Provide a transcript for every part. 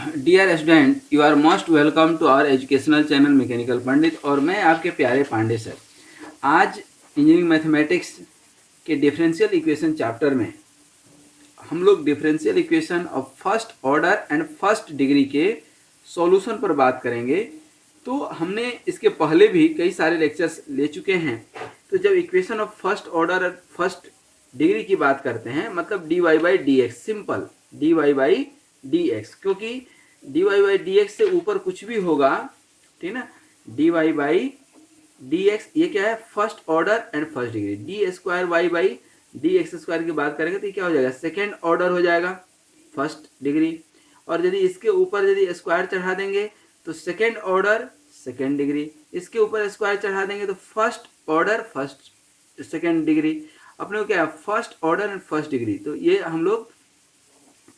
Dear student, you are most welcome to our educational channel mechanical Pandit. और मैं आपके प्यारे पांडे सर। आज इंजीनियरिंग मैथमेटिक्स के डिफरेंशियल इक्वेशन चैप्टर में हम लोग differential equation of first order and first degree के सॉल्यूशन पर बात करेंगे। तो हमने इसके पहले भी कई सारे लेक्चर्स ले चुके हैं। तो जब इक्वेशन ऑफ फर्स्ट ऑर्डर और फर्स्ट डिग्री की बात करते हैं, मतलब D Y by D X, simple D Y by D X, क्योंकि D Y by D X से ऊपर कुछ भी होगा, ठीक ना। D Y by D X ये क्या है, first order and first degree. D square Y by D X square की बात करेंगे तो ये क्या हो जाएगा, सेकेंड ऑर्डर हो जाएगा, फर्स्ट डिग्री। और यदि इसके ऊपर यदि स्क्वायर चढ़ा देंगे तो सेकेंड ऑर्डर सेकेंड डिग्री। इसके ऊपर स्क्वायर चढ़ा देंगे तो first order first second degree. अपने को क्या है, first order and first degree. तो ये हम लोग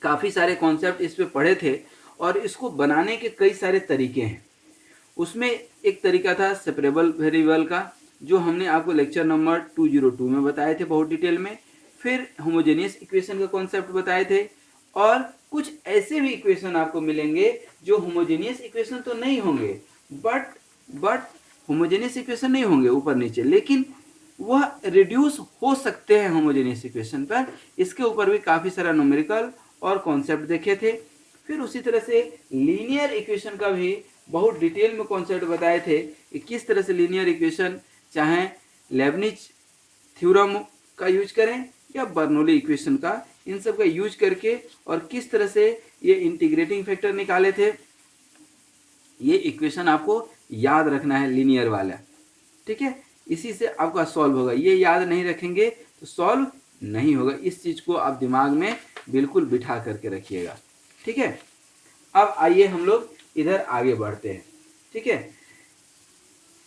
काफ़ी सारे कॉन्सेप्ट इस पे पढ़े थे और इसको बनाने के कई सारे तरीके हैं। उसमें एक तरीका था सेपरेबल वेरिएबल का, जो हमने आपको लेक्चर नंबर 202 में बताए थे बहुत डिटेल में। फिर होमोजेनियस इक्वेशन का कॉन्सेप्ट बताए थे, और कुछ ऐसे भी इक्वेशन आपको मिलेंगे जो होमोजेनियस इक्वेशन तो नहीं होंगे, बट होमोजेनियस इक्वेशन नहीं होंगे ऊपर नीचे, लेकिन वह रिड्यूस हो सकते हैं होमोजेनियस इक्वेशन पर। इसके ऊपर भी काफ़ी सारा न्यूमेरिकल और कॉन्सेप्ट देखे थे। फिर उसी तरह से लीनियर इक्वेशन का भी बहुत डिटेल में कॉन्सेप्ट बताए थे कि किस तरह से लीनियर इक्वेशन, चाहे लेबनिज थ्योरम का यूज करें या बर्नौली इक्वेशन का, इन सब का यूज करके और किस तरह से ये इंटीग्रेटिंग फैक्टर निकाले थे। ये इक्वेशन आपको याद रखना है, लीनियर वाला, ठीक है। इसी से आपका सॉल्व होगा। ये याद नहीं रखेंगे तो सॉल्व नहीं होगा। इस चीज़ को आप दिमाग में बिल्कुल बिठा करके रखिएगा, ठीक है। अब आइए हम लोग इधर आगे बढ़ते हैं, ठीक है।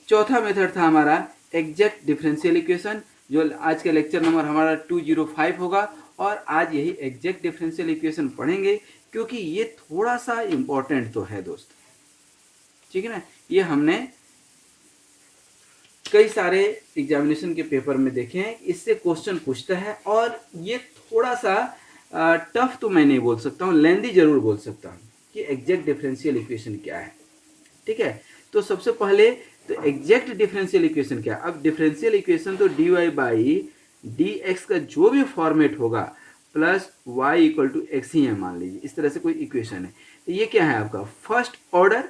चौथा मेथड था हमारा एग्जैक्ट डिफरेंशियल इक्वेशन, जो आज का लेक्चर नंबर हमारा 205 होगा। और आज यही एग्जैक्ट डिफरेंशियल इक्वेशन पढ़ेंगे, क्योंकि ये थोड़ा सा इम्पोर्टेंट तो है दोस्त, ठीक है ना। ये हमने कई सारे एग्जामिनेशन के पेपर में देखे हैं, इससे क्वेश्चन पूछता है। और ये थोड़ा सा टफ तो मैं नहीं बोल सकता हूँ, लेंदी जरूर बोल सकता हूँ कि एग्जैक्ट डिफरेंशियल इक्वेशन क्या है, ठीक है। तो सबसे पहले तो एग्जैक्ट डिफरेंशियल इक्वेशन क्या है। अब डिफरेंशियल इक्वेशन तो D Y by D X का जो भी फॉर्मेट होगा plus Y equal to X ही है, मान लीजिए इस तरह से कोई इक्वेशन है। तो ये क्या है आपका फर्स्ट ऑर्डर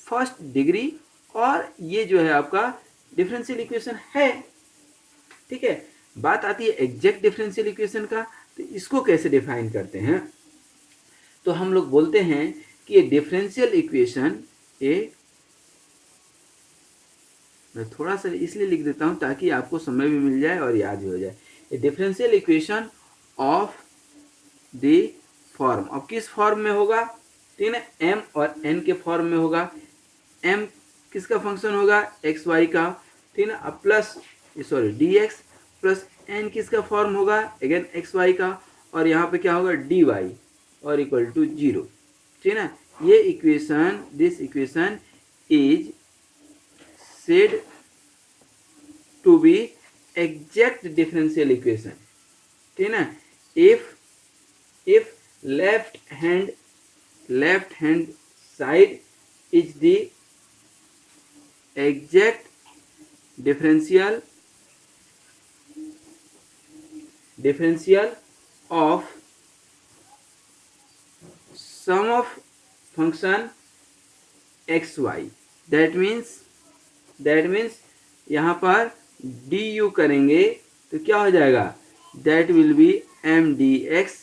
फर्स्ट डिग्री, और ये जो है आपका डिफरेंशियल इक्वेशन है, ठीक है। बात आती है एग्जैक्ट डिफरेंशियल इक्वेशन का, तो इसको कैसे डिफाइन करते हैं। तो हम लोग बोलते हैं कि ये डिफरेंशियल इक्वेशन, ए मैं थोड़ा सा इसलिए लिख देता हूं ताकि आपको समय भी मिल जाए और याद भी हो जाए। ए differential equation of the form, अब किस फॉर्म में होगा, ठीक है, एम और एन के फॉर्म में होगा। एम किसका फंक्शन होगा, एक्स वाई का, ठीक है ना। अब plus sorry d x plus n किसका फॉर्म होगा, अगेन एक्स वाई का, और यहाँ पे क्या होगा डी वाई और इक्वल टू 0, ठीक है ना। ये equation, this equation is said to be exact differential equation, ठीक है ना। if left hand side is the exact differential of sum of function x y, that means यहाँ पर डी यू करेंगे तो क्या हो जाएगा, that will be m d x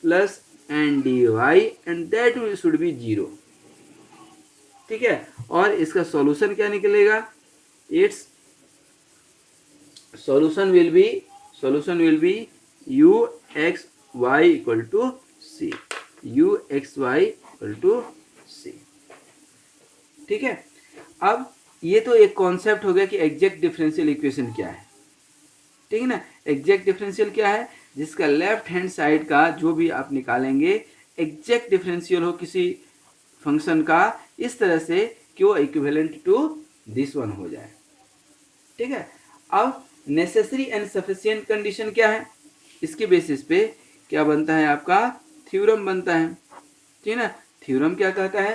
plus n d y and that will should be 0, ठीक है। और इसका सॉल्यूशन क्या निकलेगा, its solution will be u x y equal to c, u x y equal to c, ठीक है। अब ये तो एक कॉन्सेप्ट हो गया कि एग्जैक्ट डिफरेंशियल इक्वेशन क्या है, ठीक है ना। एग्जैक्ट डिफरेंशियल क्या है, जिसका लेफ्ट हैंड साइड का जो भी आप निकालेंगे एग्जैक्ट डिफरेंशियल हो किसी फंक्शन का, इस तरह से कि वो इक्विवेलेंट टू दिस वन हो जाए, ठीक है। अब नेसेसरी एंड सफिशिएंट कंडीशन क्या है, इसके बेसिस पे क्या बनता है आपका थ्योरम बनता है, ठीक है ना। थ्योरम क्या कहता है?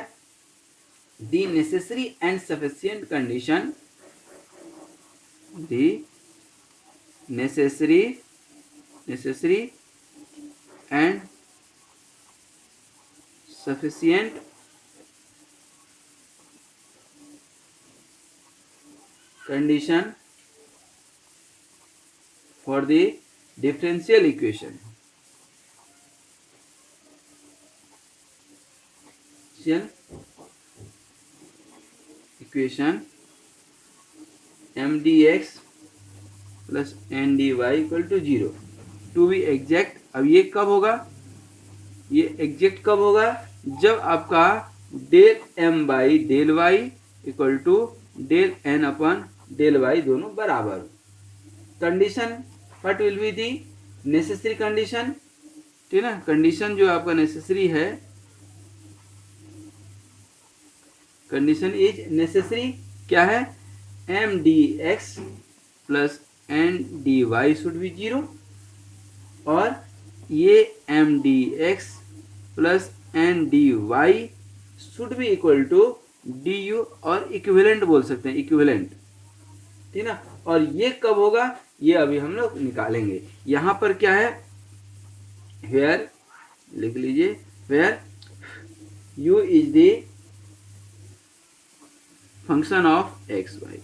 The necessary and sufficient condition, the necessary and sufficient condition for the differential equation mdx plus ndy equal to 0 to be exact. अब ये कब होगा? ये एग्जैक्ट कब होगा? जब आपका del m by del y equal to del n upon del y दोनों बराबर हो। Condition what will be the necessary condition, ठीक है ना? कंडीशन जो आपका नेसेसरी है, कंडीशन इज नेसेसरी क्या है? M d x plus n d y should be 0 और ये m d x plus n d y should be equal to d u और इक्विवेलेंट बोल सकते हैं, इक्विवेलेंट, ठीक ना? और ये कब होगा? ये अभी हम लोग निकालेंगे। यहां पर क्या है? वेयर लिख लीजिए, where u is the function of x y,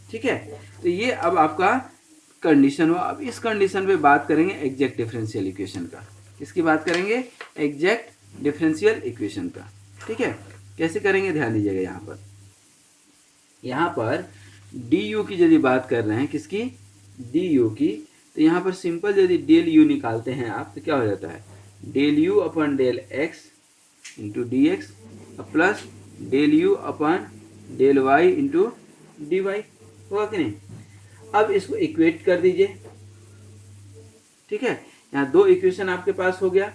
ठीक है? तो ये अब आपका कंडीशन हुआ। अब इस कंडीशन पे बात करेंगे एग्जैक्ट डिफरेंशियल इक्वेशन का। किसकी बात करेंगे? एग्जैक्ट डिफरेंशियल इक्वेशन का, ठीक है? कैसे करेंगे ध्यान दीजिएगा। यहाँ पर डी यू की यदि बात कर रहे हैं, किसकी? डी यू की, तो यहाँ पर सिंपल यदि डेल यू निकालते हैं आप तो क्या हो जाता है? Del u upon del x into d x plus del u upon del y into d y, होगा कि नहीं? अब इसको इक्वेट कर दीजिए, ठीक है? यहाँ दो इक्वेशन आपके पास हो गया,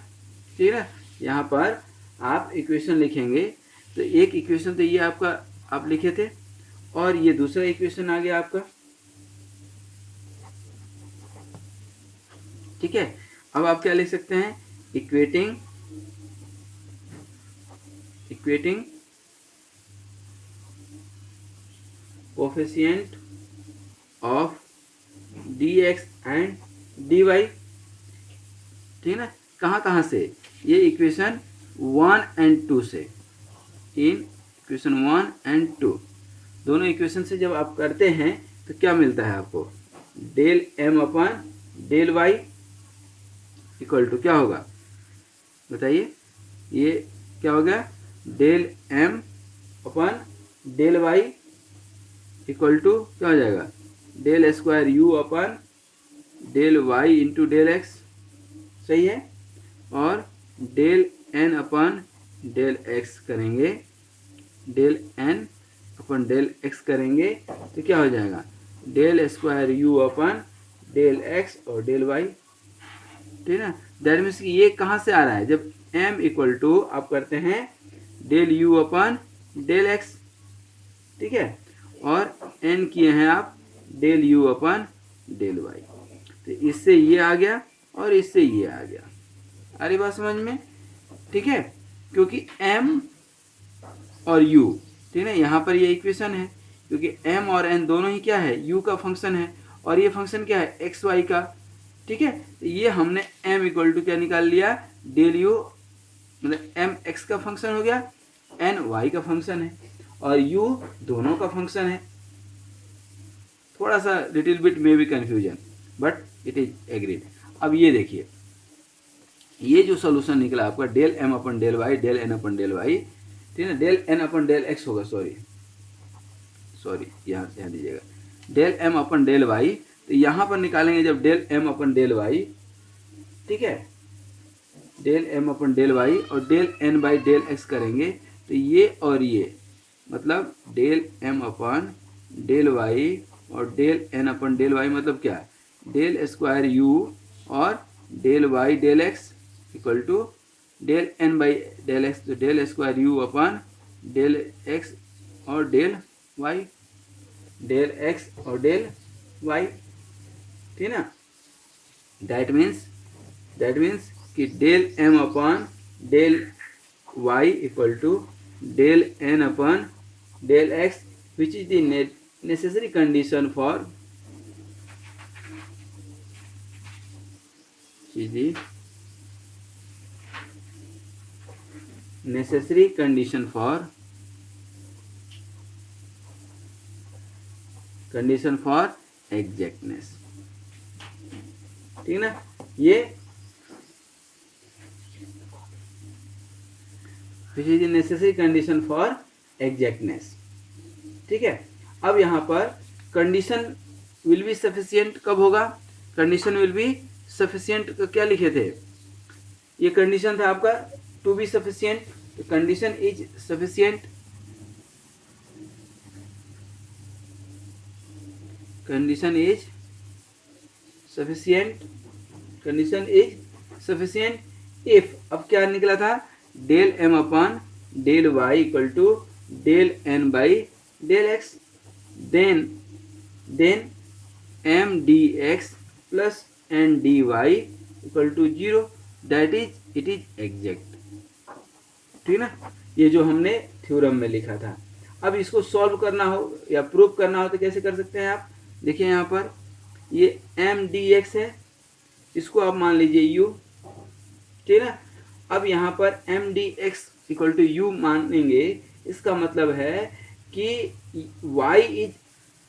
ठीक है? यहाँ पर आप इक्वेशन लिखेंगे तो एक इक्वेशन तो ये आपका आप लिखे थे और ये दूसरा इक्वेशन आ गया आपका, ठीक है? अब आप क्या लिख सकते हैं? Equating coefficient of dx and dy, ठीक है ना? कहाँ से? ये इक्वेशन 1 एंड 2 से, इन इक्वेशन 1 एंड 2 दोनों इक्वेशन से जब आप करते हैं तो क्या मिलता है आपको? Del m upon del y equal to क्या होगा बताइए? ये क्या हो गया? Del m upon del y equal to क्या हो जाएगा? Del square u upon del y into del x, सही है? और del n upon del x करेंगे, del n upon del x करेंगे तो क्या हो जाएगा? Del square u upon del x और डेल वाई, ठीक है ना? दैट मीन्स कि ये कहाँ से आ रहा है? जब m इक्वल टू आप करते हैं del u upon del x, ठीक है? और n किए हैं आप del u upon del Y, तो इससे ये आ गया और इससे ये आ गया। अरे बात समझ में, ठीक है? क्योंकि m और u, ठीक है? यहाँ पर ये इक्वेशन है क्योंकि m और n दोनों ही क्या है? u का फंक्शन है और ये फंक्शन क्या है? एक्स वाई का, ठीक है? तो ये हमने m इक्वल टू क्या निकाल लिया? डेल u, मतलब m x का फंक्शन हो गया, n y का फंक्शन है और u दोनों का फंक्शन है। थोड़ा सा little bit may be confusion but it is agreed. अब ये देखिए, ये जो सोल्यूशन निकला आपका del m upon del y, del n upon del y, ठीक है? Del n upon del x होगा, सॉरी यहाँ ध्यान दीजिएगा, del m upon del Y. तो यहाँ पर निकालेंगे जब del m upon del y, ठीक है? Del m upon del y और del n by del x करेंगे तो ये और ये मतलब del m upon del y और del n upon del y मतलब क्या है? डेल स्क्वायर u और del y del x equal to del n by del x, तो del square u upon del x और डेल वाई, डेल एक्स और del y, ठीक है ना? दैट मीन्स कि del m upon del y equal to del n upon del x which is the necessary condition for necessary condition for exactness। ठीक ना, ये which is necessary condition for exactness. ठीक है, अब यहाँ पर कंडीशन विल बी सफिशियंट कब होगा? कंडीशन विल बी सफिशियंट क्या लिखे थे? ये कंडीशन था आपका टू बी सफिशियंट, तो condition is sufficient, condition is sufficient if, अब क्या निकला था? Del m upon del y equal to del n by del x, then m dx plus n dy equal to 0, that is it is exact. ठीक ना, ये जो हमने theorem में लिखा था। अब इसको सॉल्व करना हो या प्रूव करना हो तो कैसे कर सकते हैं आप? देखिए यहाँ पर ये m dx है, इसको आप मान लीजिए u। ठीक है, अब यहाँ पर m dx equal to u मानेंगे, इसका मतलब है कि y is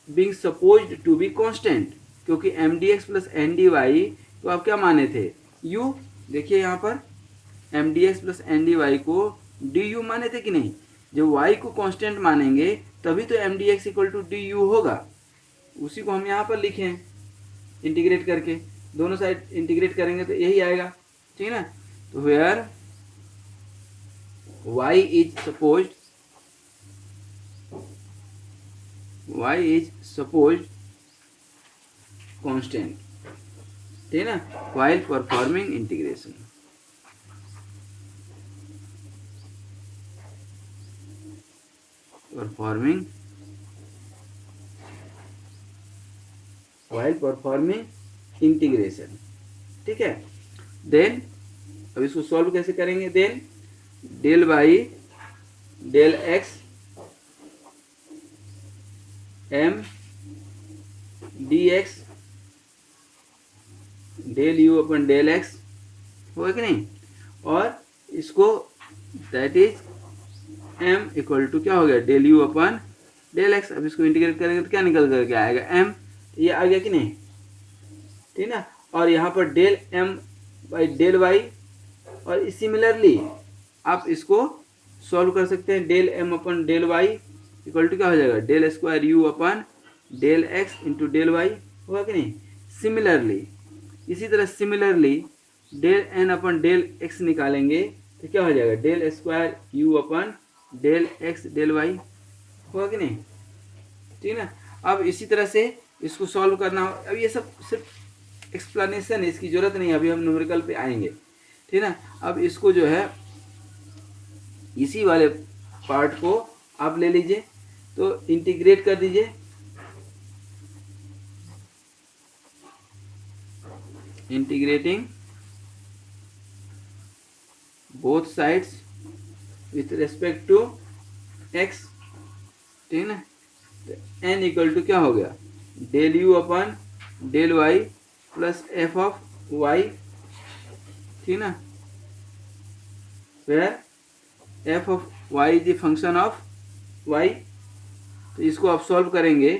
being supposed to be constant, क्योंकि m dx plus n dy तो आप क्या माने थे? u। देखिए यहाँ पर m dx plus n dy को du माने थे कि नहीं? जब y को कांस्टेंट मानेंगे तभी तो m dx equal to du होगा। उसी को हम यहाँ पर लिखे हैं इंटीग्रेट करके, दोनों साइड इंटीग्रेट करेंगे तो यही आएगा। ठीक है ना, तो where y is supposed constant, ठीक है ना, while परफॉर्मिंग इंटीग्रेशन। ठीक है, देन अब इसको सॉल्व कैसे करेंगे? Then del by del x m dx del u upon del x होगा कि नहीं? और इसको that is m equal to क्या हो गया? Del u upon del x। अब इसको इंटीग्रेट करेंगे तो क्या निकल करके आएगा? m। ये आ गया कि नहीं? ठीक ना, और यहाँ पर del m by del y, और सिमिलरली आप इसको सॉल्व कर सकते हैं। Del m upon del y equal to क्या हो जाएगा? Del square u upon del x into del y होगा कि नहीं? सिमिलरली इसी तरह similarly del n upon del x निकालेंगे तो क्या हो जाएगा? Del square u upon del x del y होगा कि नहीं? ठीक ना, अब इसी तरह से इसको सॉल्व करना हो। अब ये सब सिर्फ एक्सप्लेनेशन है, इसकी जरूरत नहीं है, अभी हम न्यूमेरिकल पे आएंगे। ठीक ना, अब इसको जो है इसी वाले पार्ट को आप ले लीजिए, तो इंटीग्रेट कर दीजिए। Integrating both sides with respect to x, ठीक है, तो n इक्वल टू क्या हो गया? Del u upon del y plus f of y। ठीक ना, where f of y is the function of y। तो इसको आप सॉल्व करेंगे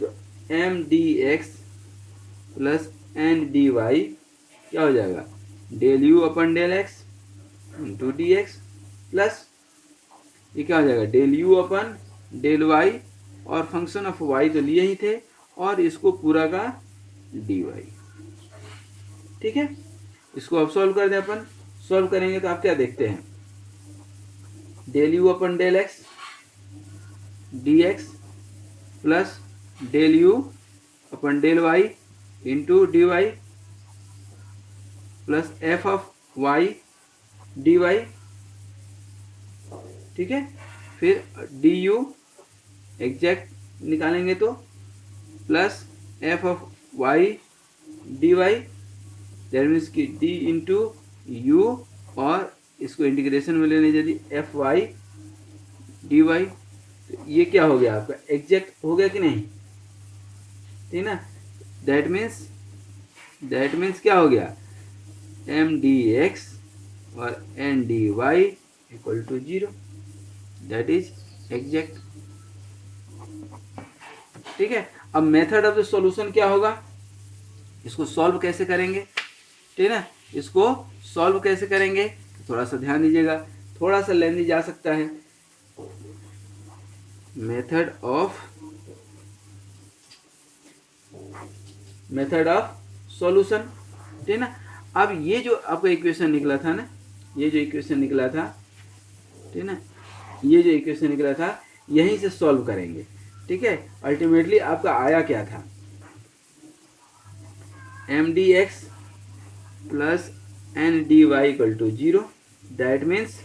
तो m dx plus n dy क्या हो जाएगा? Del u upon del x into d x plus ये क्या हो जाएगा? Del u upon del y, और फंक्शन ऑफ y तो लिए ही थे, और इसको पूरा का dy। ठीक है, इसको अब सॉल्व कर दें। अपन सॉल्व करेंगे तो आप क्या देखते हैं? Del u upon del x dx plus del u upon del y into d y plus f of y d y. ठीक है, फिर डी यू एग्जैक्ट निकालेंगे तो plus f of y d y, that means कि d into u, और इसको integration में लेने यदि एफ वाई डी वाई, तो ये क्या हो गया आपका एग्जैक्ट हो गया कि नहीं, ठीक ना। दैट मीन्स क्या हो गया एम डी एक्स और n d y equal to 0, that is exact. ठीक है, अब मेथड ऑफ द सॉल्यूशन क्या होगा, इसको सॉल्व कैसे करेंगे, ठीक है ना, इसको सॉल्व कैसे करेंगे थोड़ा सा ध्यान दीजिएगा, थोड़ा सा लेंदी जा सकता है। मेथड ऑफ सॉल्यूशन, ठीक है ना। अब ये जो आपका इक्वेशन निकला था ना, ये जो इक्वेशन निकला था, ठीक है ना, ये जो इक्वेशन निकला था यहीं से सॉल्व करेंगे। ठीक है, अल्टीमेटली आपका आया क्या था, m d x plus n d y equal to 0, that means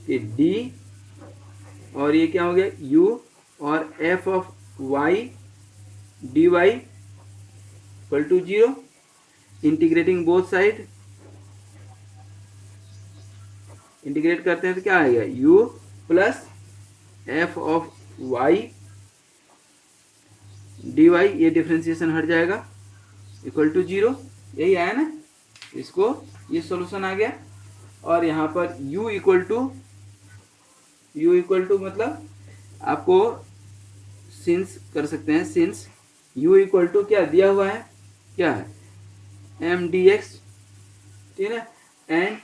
कि डी और ये क्या हो गया u और f of y d y equal to 0, integrating both side, integrate करते हैं तो क्या आएगा u plus f of y d y, ये डिफ्रेंसिएशन हट जाएगा इक्वल टू 0, यही आया ना, इसको ये सॉल्यूशन आ गया। और यहाँ पर u इक्वल टू मतलब आपको सिंस कर सकते हैं, सिंस u इक्वल टू क्या दिया हुआ है, क्या है एम डी एक्स, ठीक है ना, and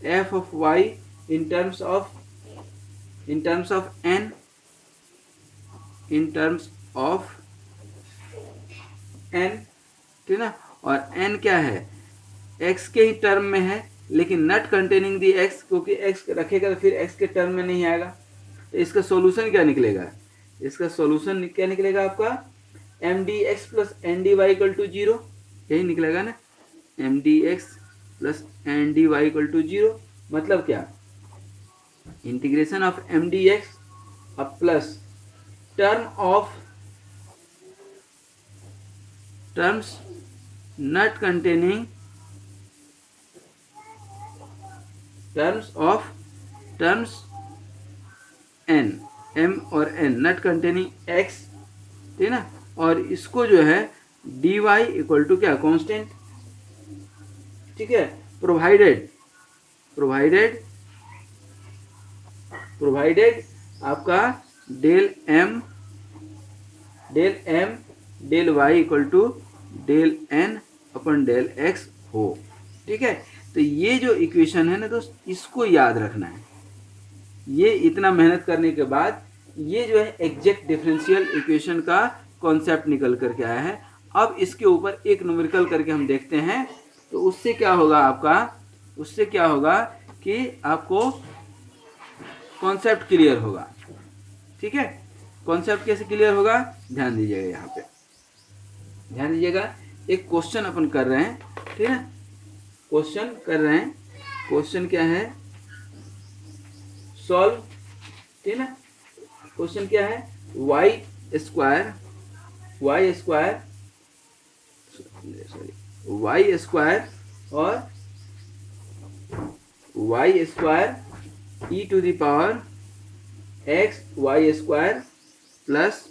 f of y in terms of n, in terms of n, ठीक है ना, और n क्या है x के ही टर्म में है, लेकिन नॉट कंटेनिंग दी x, क्योंकि x रखेगा तो फिर x के टर्म में नहीं आएगा। तो इसका सॉल्यूशन क्या निकलेगा, इसका सॉल्यूशन क्या निकलेगा आपका m d x plus n d y equal to 0, यही निकलेगा ना, m d x plus n d y equal to 0, मतलब क्या integration of m d x अब plus terms not containing terms n, m और n नॉट कंटेनिंग x, ठीक है ना, और इसको जो है dy इक्वल टू क्या कांस्टेंट, ठीक है, प्रोवाइडेड आपका del m del y equal to del n upon del x हो। ठीक है, तो ये जो इक्वेशन है ना दोस्त, इसको याद रखना है। ये इतना मेहनत करने के बाद ये जो है एग्जैक्ट डिफरेंशियल इक्वेशन का कॉन्सेप्ट निकल करके आया है। अब इसके ऊपर एक न्यूमेरिकल करके हम देखते हैं, तो उससे क्या होगा आपका, उससे क्या होगा कि आपको कॉन्सेप्ट क्लियर होगा। ठीक है, कॉन्सेप्ट कैसे क्लियर होगा, ध्यान दीजिएगा, यहाँ पे ध्यान दीजिएगा। एक क्वेश्चन अपन कर रहे हैं, ठीक है, क्वेश्चन कर रहे हैं, क्वेश्चन क्या है सॉल्व, ठीक है ना, क्वेश्चन क्या है वाई स्क्वायर और y square e to the power x y square plus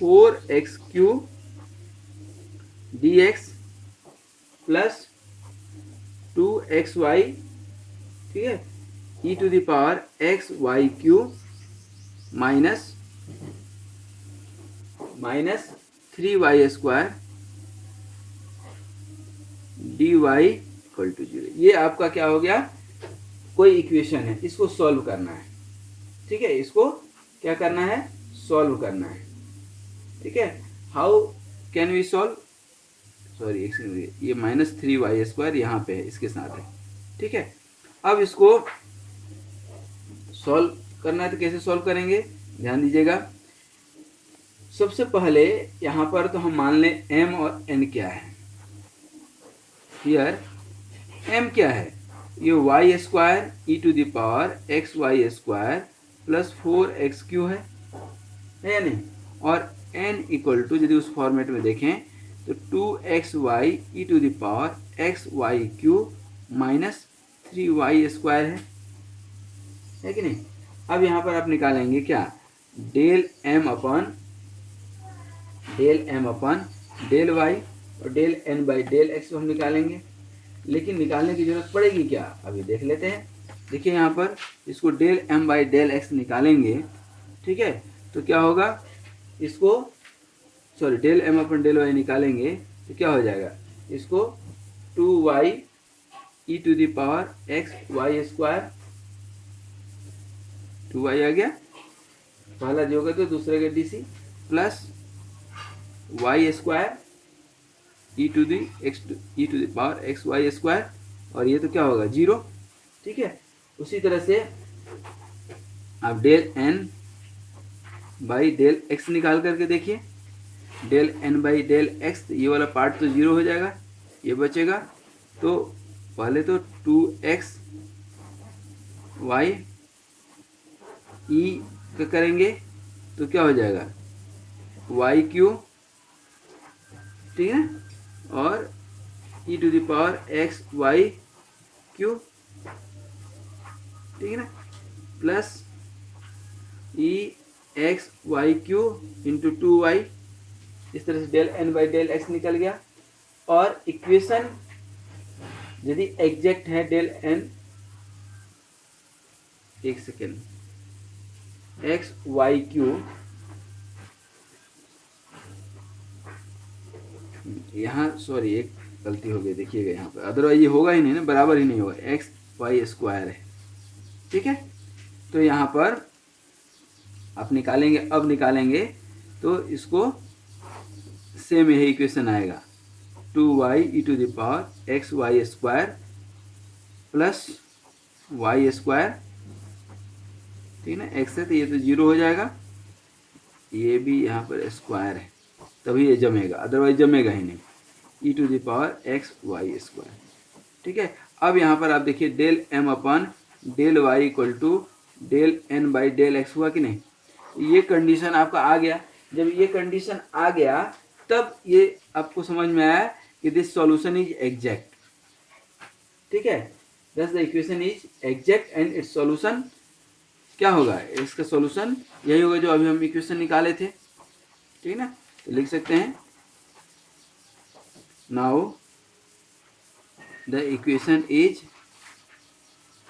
4x cube d x plus 2xy, ठीक है, e to the power x y cube minus 3y square d y equal to 0। ये आपका क्या हो गया, कोई equation है, इसको सॉल्व करना है। ठीक है, इसको क्या करना है, सॉल्व करना है। ठीक है, how can we solve, sorry ये -3y स्क्वायर यहाँ पे है, इसके साथ है। ठीक है, अब इसको सॉल्व करना है, तो कैसे सॉल्व करेंगे, ध्यान दीजिएगा। सबसे पहले यहाँ पर तो हम मान लें m और n क्या है। हियर m क्या है, ये y square e to the power x y square plus 4x q है या नहीं, और n इक्वल टू यदि उस फॉर्मेट में देखें तो 2xy e to the power x y q minus 3y square है। है कि नहीं। अब यहाँ पर आप निकालेंगे क्या, del m upon del y और del n by del x को हम निकालेंगे। लेकिन निकालने की जरूरत पड़ेगी क्या, अभी देख लेते हैं। देखिए यहाँ पर इसको del m by del x निकालेंगे, ठीक है, तो क्या होगा, इसको sorry del m upon del y निकालेंगे तो क्या हो जाएगा, इसको 2y e to the power x y square, 2y आ गया, पहला जो होगा तो दूसरे का DC, plus y square e to the power x y square, और ये तो क्या होगा 0, ठीक है। उसी तरह से आप del n by del x निकाल करके देखिए, del n by del x, ये वाला पार्ट तो 0 हो जाएगा, ये बचेगा, तो पहले तो 2x वाई ई का करेंगे तो क्या हो जाएगा वाई क्यू, ठीक है, और e to the power x y cube, ठीक है ना, plus e x y cube into 2y, इस तरह से del n by del x निकल गया। और इक्वेशन यदि एग्जैक्ट है डेल एन, एक सेकेंड, एक्स वाई क्यू, यहाँ सॉरी एक गलती हो गई, देखिएगा यहाँ पर, अदरवाइज ये होगा ही नहीं ना, बराबर ही नहीं होगा, एक्स वाई स्क्वायर है, ठीक है। तो यहाँ पर आप निकालेंगे, अब निकालेंगे तो इसको सेम यही इक्वेशन आएगा, 2y e to the power x y square plus y square, ठीक है ना, एक्स है तो ये तो 0 हो जाएगा, ये भी यहाँ पर स्क्वायर है तभी ये जमेगा, अदरवाइज जमेगा ही नहीं, e to the power x y square, ठीक है। अब यहाँ पर आप देखिए del m upon del y equal to del n by del x हुआ कि नहीं, ये कंडीशन आपका आ गया। जब ये कंडीशन आ गया तब ये आपको समझ में आया कि दिस सॉल्यूशन इज एग्जैक्ट, ठीक है, दस the equation is exact and it's solution क्या होगा, इसका सॉल्यूशन यही होगा जो अभी हम इक्वेशन निकाले थे, ठीक है ना। तो लिख सकते हैं, now the equation is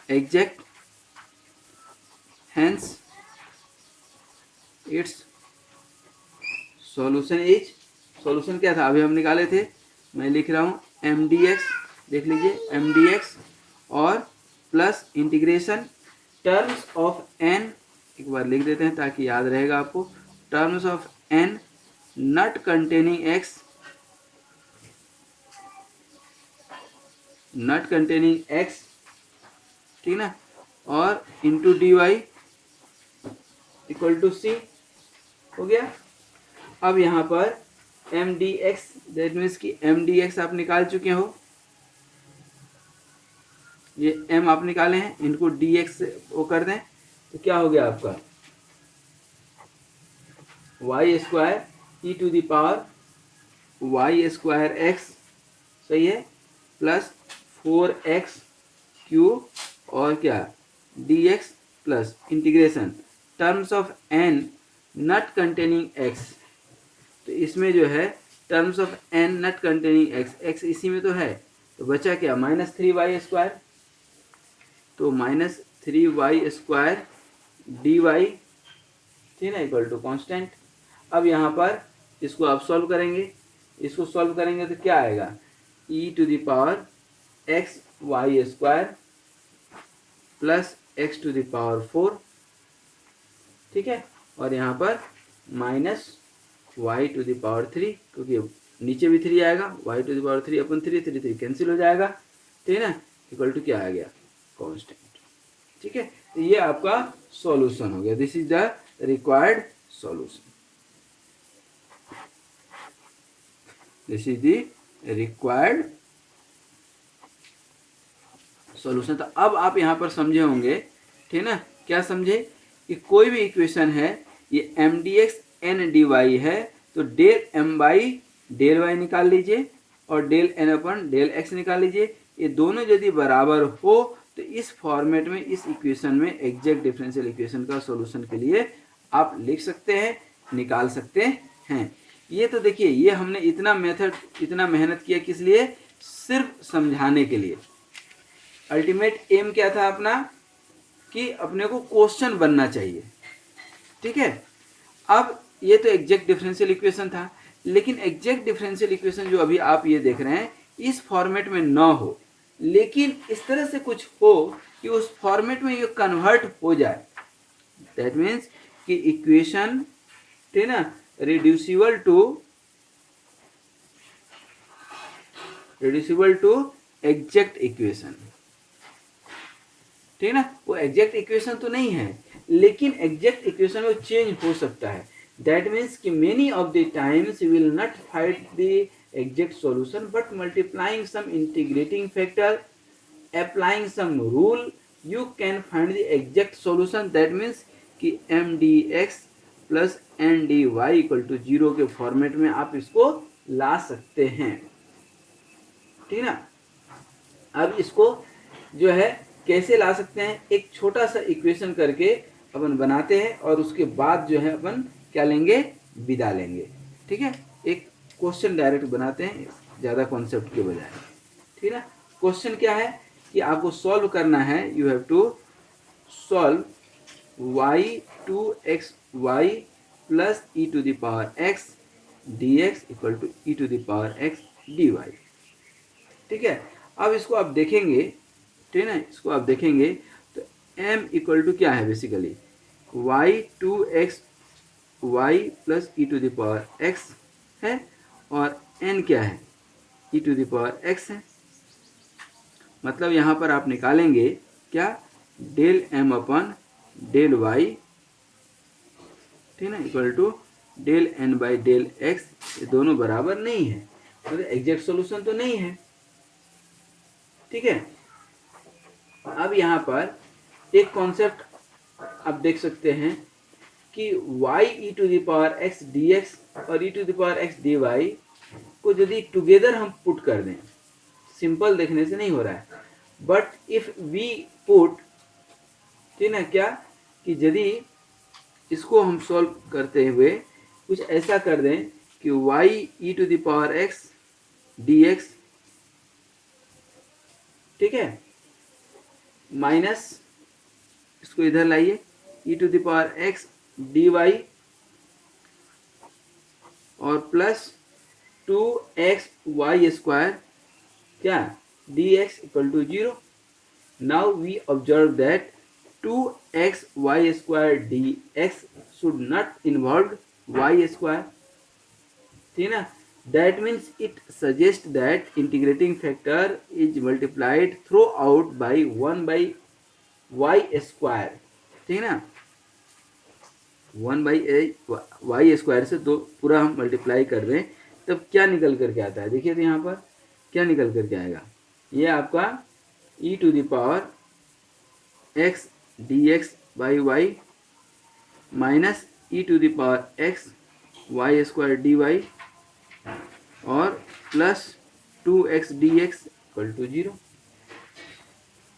exact, hence it's solution is, solution क्या था अभी हम निकाले थे, मैं लिख रहा हूँ एम डी एक्स, देख लीजिए एम डी एक्स और plus integration terms of n, एक बार लिख देते हैं ताकि याद रहेगा आपको, terms of n not containing x, not containing x, ठीक ना, और into d y equal to c, हो गया। अब यहाँ पर m d x, that means कि एम डी एक्स आप निकाल चुके हो, ये एम आप निकाले हैं, इनको डी एक्स वो कर दें तो क्या हो गया आपका y square e to the power y square x, सही है, प्लस 4x क्यू और क्या d x plus integration terms of n not containing x, तो इसमें जो है terms of n not containing x, x इसी में तो है, तो बचा क्या -3y स्क्वायर, तो -3y स्क्वायर डी वाई, ठीक है, इक्वल टू कॉन्स्टेंट। अब यहाँ पर इसको आप सॉल्व करेंगे, इसको सॉल्व करेंगे तो क्या आएगा e to the power x y square plus x to the power 4, ठीक है, और यहाँ पर minus y to the power 3, क्योंकि नीचे भी 3 आएगा, वाई टू द पावर 3 अपन 3 3 3 कैंसिल हो जाएगा, ठीक है ना, इक्वल टू क्या आ गया कांस्टेंट, ठीक है। तो ये आपका सॉल्यूशन हो गया, this is the required solution, this is the required solution. तो अब आप यहाँ पर समझे होंगे, ठीक है ना, क्या समझे कि कोई भी इक्वेशन है, ये m d x n d y है, तो del m by del y निकाल लीजिए और del n upon del x निकाल लीजिए, ये दोनों यदि बराबर हो तो इस फॉर्मेट में, इस इक्वेशन में एग्जैक्ट डिफरेंशियल इक्वेशन का सॉल्यूशन के लिए आप लिख सकते हैं, निकाल सकते हैं। ये तो देखिए, ये हमने इतना मेथड, इतना मेहनत किया किस लिए? सिर्फ समझाने के लिए। अल्टीमेट एम क्या था अपना? कि अपने को क्वेश्चन बनना चाहिए, ठीक है। अब ये तो एग्जैक्ट डिफरेंशियल इक्वेशन था, लेकिन एग्जैक्ट डिफरेंशियल इक्वेशन जो अभी आप ये देख रहे हैं इस फॉर्मेट में ना हो, लेकिन इस तरह से कुछ हो कि उस फॉर्मेट में ये कन्वर्ट हो जाए। दैट मीन्स कि इक्वेशन, ठीक है ना, रिड्यूसिबल टू एग्जैक्ट इक्वेशन, ठीक है ना। वो एग्जैक्ट इक्वेशन तो नहीं है, लेकिन एग्जैक्ट इक्वेशन में चेंज हो सकता है। दैट मीन्स कि many of the times you will not find the exact solution, but multiplying some integrating factor, applying some rule, you can find the exact solution. That means कि m d x plus n d y equal to 0 के format में आप इसको ला सकते हैं, ठीक है ना। अब इसको जो है कैसे ला सकते हैं? एक छोटा सा इक्वेशन करके अपन बनाते हैं और उसके बाद जो है अपन क्या लेंगे? विदा लेंगे, ठीक है। एक क्वेश्चन डायरेक्ट बनाते हैं, ज़्यादा कॉन्सेप्ट के बजाय, ठीक है ना। क्वेश्चन क्या है कि आपको सॉल्व करना है, you have to solve y 2xy plus e to the power x dx equal to e to the power x dy, ठीक है। अब इसको आप देखेंगे, ठीक है ना, इसको आप देखेंगे तो m इक्वल टू क्या है? Basically y 2xy plus e to the power x है, और n क्या है? e to the power x है। मतलब यहाँ पर आप निकालेंगे क्या? Del m upon del y, ठीक है ना, equal to del n by del x, ये दोनों बराबर नहीं है, तो एग्जैक्ट सॉल्यूशन तो नहीं है, ठीक है। अब यहाँ पर एक कॉन्सेप्ट आप देख सकते हैं कि y e to the power x dx और e to the power x dy को यदि टुगेदर हम पुट कर दें, सिंपल देखने से नहीं हो रहा है, बट इफ वी पुट, ठीक है ना, क्या कि यदि इसको हम सॉल्व करते हुए कुछ ऐसा कर दें कि y e to the power x dx, ठीक है, माइनस इसको इधर लाइए e to the power x dy और प्लस 2xy स्क्वायर क्या dx equal to 0। Now we observe that 2xy square dx should not involve y square, ठीक है ना। That means it suggests that integrating factor is multiplied throughout by 1 by y square, ठीक है ना। 1 by y square से दो पूरा हम मल्टीप्लाई कर दें तब क्या निकल करके आता है? देखिए तो यहाँ पर क्या निकल करके आएगा? ये आपका e to the power x dx by y minus e to the power x y square dy और plus 2x dx equal to 0,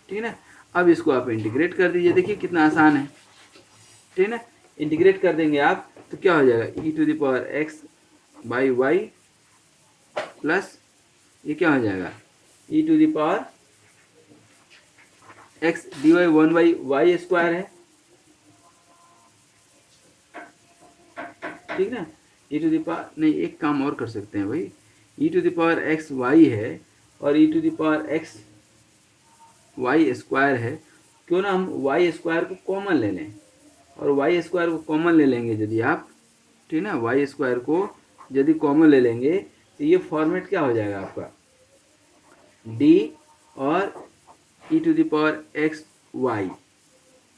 ठीक है ना। अब इसको आप इंटीग्रेट कर दीजिए, देखिए कितना आसान है, ठीक है ना। इंटीग्रेट कर देंगे आप तो क्या हो जाएगा? e to the power x by y plus ये क्या हो जाएगा? e to the power x dy 1 by y square है, ठीक ना। e टू द पावर नहीं, एक काम और कर सकते हैं भाई, e to the power x y है और e to the power x y square है, क्यों ना हम y स्क्वायर को कॉमन ले लें, और y स्क्वायर को कॉमन ले लेंगे यदि आप, ठीक ना, y स्क्वायर को यदि कॉमन ले लेंगे तो ये फॉर्मेट क्या हो जाएगा आपका? d और e to the power x y,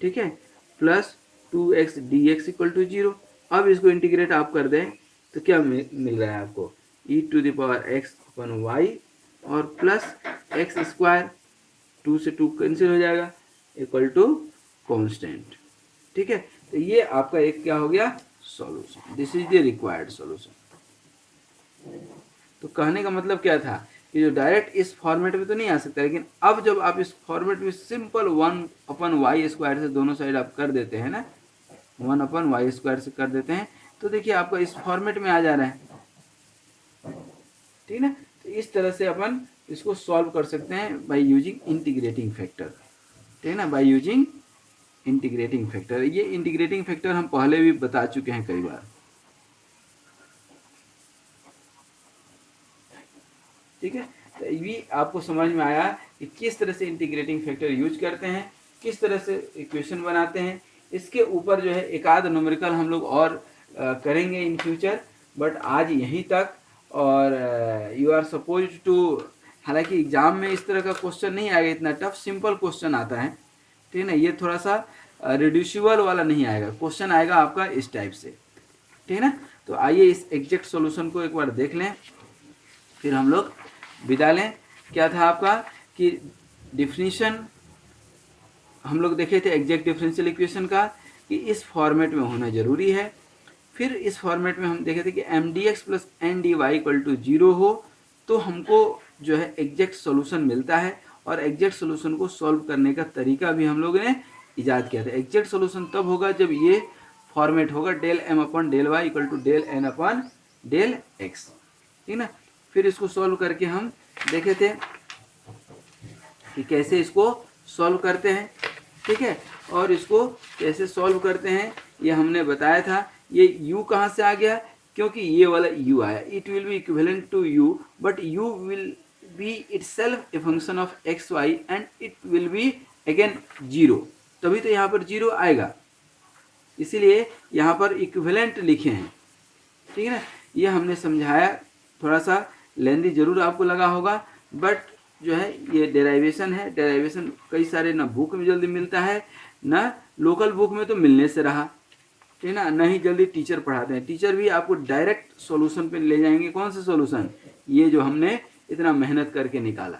ठीक है, plus 2x dx equal to 0। अब इसको इंटीग्रेट आप कर दें तो क्या मिल रहा है आपको? e to the power x upon y और प्लस एक्स स्क्वायर, 2 से 2 कैंसिल हो जाएगा, इक्वल टू कांस्टेंट, ठीक है। तो ये आपका एक क्या हो गया? Solution. This is the required solution. तो कहने का मतलब क्या था कि जो डायरेक्ट इस फॉर्मेट में तो नहीं आ सकता, लेकिन अब जब आप इस फॉर्मेट में सिंपल 1/y² से दोनों साइड आप कर देते हैं ना, 1/y² से कर देते हैं, तो देखिए आपका इस फॉर्मेट में आ जा रहा है, ठीक है ना। तो इस तरह से अपन इसको सॉल्व कर सकते हैं बाय यूजिंग इंटीग्रेटिंग फैक्टर, ठीक है ना, बाय यूजिंग इंटीग्रेटिंग फैक्टर। ये इंटीग्रेटिंग फैक्टर हम पहले भी बता चुके हैं कई बार, ठीक है। तो ये आपको समझ में आया कि किस तरह से इंटीग्रेटिंग फैक्टर यूज करते हैं, किस तरह से इक्वेशन बनाते हैं। इसके ऊपर जो है एक आध न्यूमेरिकल हम लोग और करेंगे इन फ्यूचर, बट आज यहीं तक। और यू आर सपोज टू, हालांकि एग्जाम में इस तरह का क्वेश्चन नहीं आएगा, इतना टफ, सिंपल क्वेश्चन आता है, ठीक है ना। ये थोड़ा सा रिड्यूसिबल वाला नहीं आएगा, क्वेश्चन आएगा आपका इस टाइप से, ठीक है ना। तो आइए इस एग्जैक्ट सॉल्यूशन को एक बार देख लें, फिर हम लोग विदा लें। क्या था आपका कि डिफिनीशन हम लोग देखे थे एग्जैक्ट डिफरेंशियल इक्वेशन का, कि इस फॉर्मेट में होना जरूरी है। फिर इस फॉर्मेट में हम देखे थे कि mdx + ndy = 0 हो तो हमको जो है एग्जैक्ट सॉल्यूशन मिलता है। और एग्जैक्ट सॉल्यूशन को सॉल्व करने का तरीका भी हम लोगों ने इजाद किया था। एग्जैक्ट सॉल्यूशन तब होगा जब ये फॉर्मेट होगा del m/del y = del n/del x, ठीक ना। फिर इसको सॉल्व करके हम देखे थे कि कैसे इसको सॉल्व करते हैं, ठीक है। और इसको कैसे सॉल्व करते हैं ये हमने बताया था। ये u कहाँ से आ गया, क्योंकि ये वाला u आया, it will be equivalent to u, but u will be itself a function of x y and it will be again 0, तभी तो यहाँ पर 0 आएगा, इसीलिए यहाँ पर इक्विवेलेंट लिखे हैं, ठीक है ना। ये हमने समझाया, थोड़ा सा लेंदी जरूर आपको लगा होगा, बट जो है ये डेराइवेशन है। डेराइवेशन कई सारे ना बुक में जल्दी मिलता है, ना लोकल बुक में तो मिलने से रहा, ठीक है ना, ना ही जल्दी टीचर पढ़ाते हैं। टीचर भी आपको डायरेक्ट सॉल्यूशन पे ले जाएंगे। कौन सा सॉल्यूशन, ये जो हमने इतना मेहनत करके निकाला,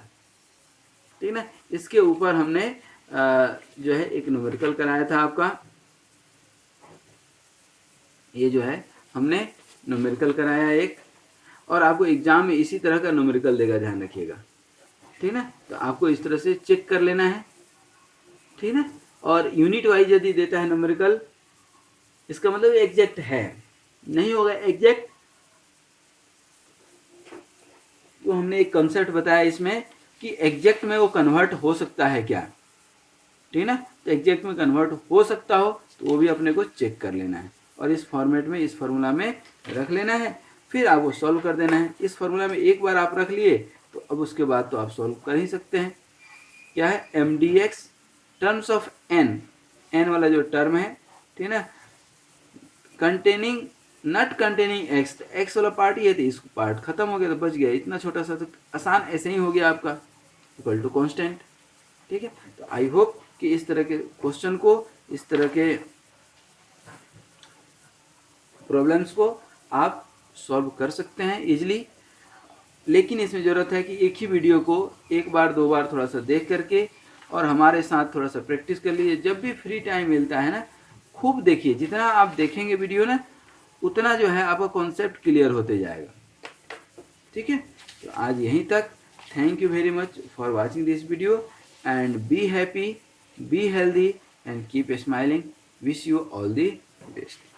ठीक है ना। इसके ऊपर हमने जो है एक न्यूमेरिकल कराया था आपका, ये जो है हमने न्यूमेरिकल कराया एक, और आपको एग्जाम में इसी तरह का न्यूमेरिकल देगा, ध्यान रखिएगा, ठीक ना। तो आपको इस तरह से चेक कर लेना है, ठीक ना। और यूनिट वाइज यदि देता है न्यूमेरिकल, इसका मतलब एग्जैक्ट है, नहीं होगा एग्जैक्ट तो हमने एक कंसेप्ट बताया इसमें कि एग्जैक्ट में वो कन्वर्ट हो सकता है क्या, ठीक ना। तो एग्जैक्ट में कन्वर्ट हो सकता हो तो वो भी अपने को चेक कर लेना है, और इस फॉर्मेट में, इस फार्मूला में रख लेना है। फिर आपको सॉल्व कर देना है। इस फार्मूला में एक बार आप रख लिए तो अब उसके बाद तो आप सॉल्व कर ही सकते हैं। क्या है, mdx terms of n, n वाला जो टर्म है, ठीक है ना, containing not containing x, x वाला पार्ट ये थी, इसको पार्ट खत्म हो गया तो बच गया, इतना छोटा सा, तो आसान ऐसे ही हो गया आपका, इक्वल टू कांस्टेंट, ठीक है। तो आई होप कि इस तरह के क्वेश्चन को, इस तरह के प्रॉब्लम्स को आप सॉल्व कर सकते हैं इजीली। लेकिन इसमें ज़रूरत है कि एक ही वीडियो को एक बार दो बार थोड़ा सा देख करके और हमारे साथ थोड़ा सा प्रैक्टिस कर लीजिए। जब भी फ्री टाइम मिलता है ना, खूब देखिए, जितना आप देखेंगे वीडियो ना, उतना जो है आपका कॉन्सेप्ट क्लियर होते जाएगा, ठीक है। तो आज यहीं तक। Thank you very much for watching this video and be happy, be healthy and keep smiling. Wish you all the best.